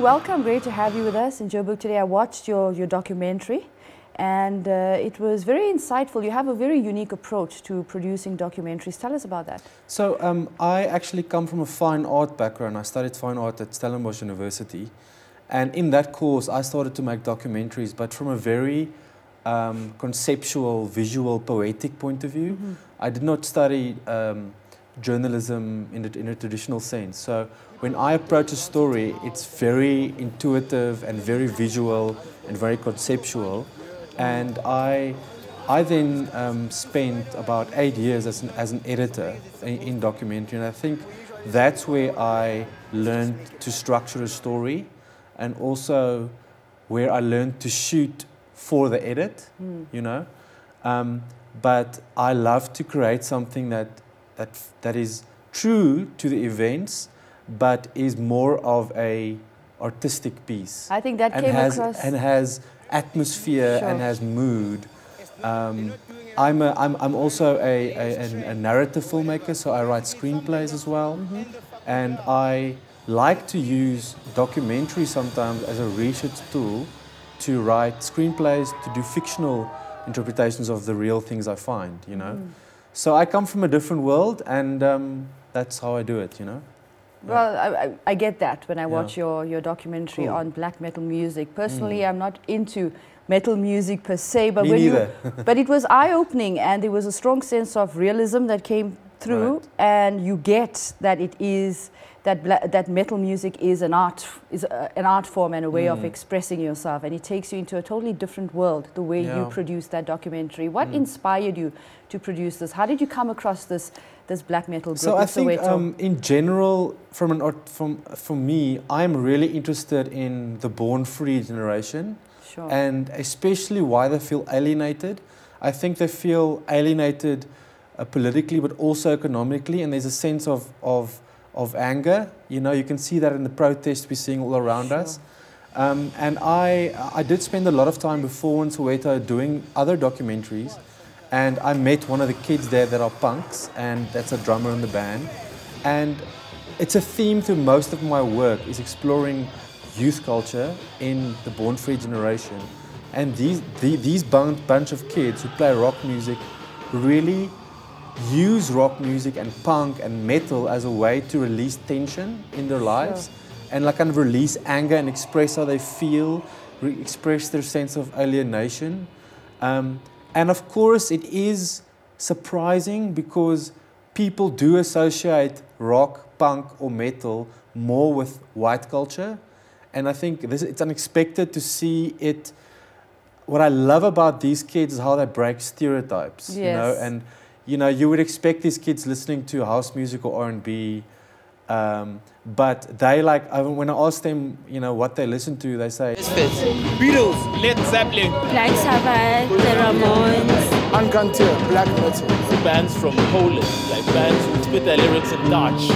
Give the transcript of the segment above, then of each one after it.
welcome. Great to have you with us in Joburg today. I watched your documentary and it was very insightful. You have a very unique approach to producing documentaries. Tell us about that. So I actually come from a fine art background. I studied fine art at Stellenbosch University. And in that course, I started to make documentaries, but from a very conceptual, visual, poetic point of view. Mm-hmm. I did not study journalism in a traditional sense. So when I approach a story, it's very intuitive and very visual and very conceptual. And I then spent about 8 years as an editor in documentary. And I think that's where I learned to structure a story, and also where I learned to shoot for the edit, you know. But I love to create something that is true to the events, but is more of a artistic piece. I think that came across. And has atmosphere, sure, and has mood. I'm also a narrative filmmaker, so I write screenplays as well. Mm-hmm. And I like to use documentary sometimes as a research tool to write screenplays, to do fictional interpretations of the real things I find, you know. Mm. So I come from a different world, and that's how I do it, you know. Well, I get that when I watch your documentary on black metal music. Personally, I'm not into metal music per se, but but it was eye-opening, and there was a strong sense of realism that came through, right, and you get that it is that metal music is an art form and a way of expressing yourself, and it takes you into a totally different world. The way you produced that documentary, what inspired you to produce this? How did you come across this black metal group? So I think in general, for me, I'm really interested in the born free generation, sure, and especially why they feel alienated. I think they feel alienated politically, but also economically, and there's a sense of anger. You know, you can see that in the protests we're seeing all around, sure, us. And I did spend a lot of time before in Soweto doing other documentaries, and I met one of the kids there that are punks, and that's a drummer in the band. And it's a theme to most of my work, is exploring youth culture in the born free generation. And these bunch of kids who play rock music really use rock music and punk and metal as a way to release tension in their lives, sure, and like kind of release anger and express how they feel, express their sense of alienation. And of course it is surprising because people do associate rock, punk or metal more with white culture, and I think it's unexpected to see it. What I love about these kids is how they break stereotypes, yes, you know, and you know, you would expect these kids listening to house music or R&B, but they when I ask them, you know, what they listen to, they say Beatles, Led Zeppelin, Black Sabbath, the Ramones, Uncanted, black metal. Bands from Poland, like bands who spit their lyrics in Dutch.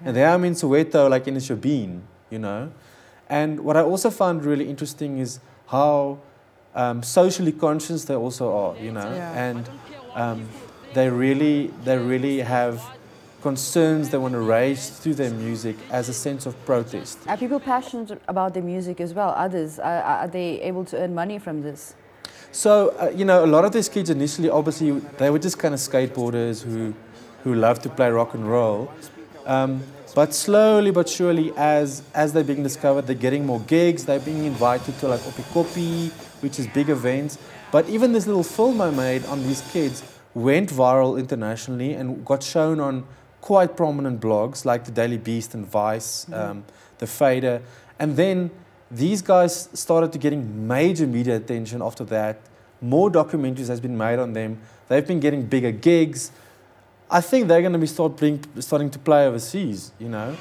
And there I'm in Soweto, like in a shebeen, you know. And what I also found really interesting is how socially conscious they also are, you know, and they really have concerns they want to raise through their music as a sense of protest. Are people passionate about their music as well? Others, are they able to earn money from this? So, you know, a lot of these kids initially, obviously, they were just kind of skateboarders who love to play rock and roll. But slowly but surely, as they're being discovered, they're getting more gigs, they're being invited to like Opikopi, which is big events. But even this little film I made on these kids went viral internationally and got shown on quite prominent blogs like the Daily Beast and Vice, the Fader. And then these guys started to getting major media attention after that. More documentaries has been made on them. They've been getting bigger gigs. I think they're going to be starting to play overseas, you know,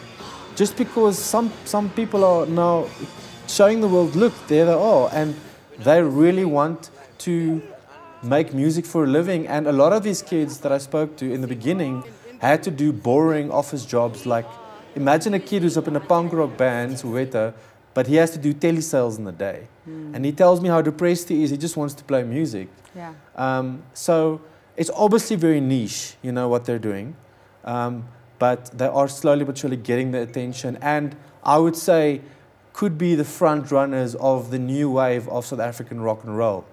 just because some people are now showing the world, look, there they are, and they really want to make music for a living. And a lot of these kids that I spoke to in the beginning had to do boring office jobs. Like, imagine a kid who's up in a punk rock band, Soweto, but he has to do telesales in the day. And he tells me how depressed he is. He just wants to play music. Yeah. So it's obviously very niche, you know, what they're doing. But they are slowly but surely getting the attention. And I would say could be the front runners of the new wave of South African rock and roll.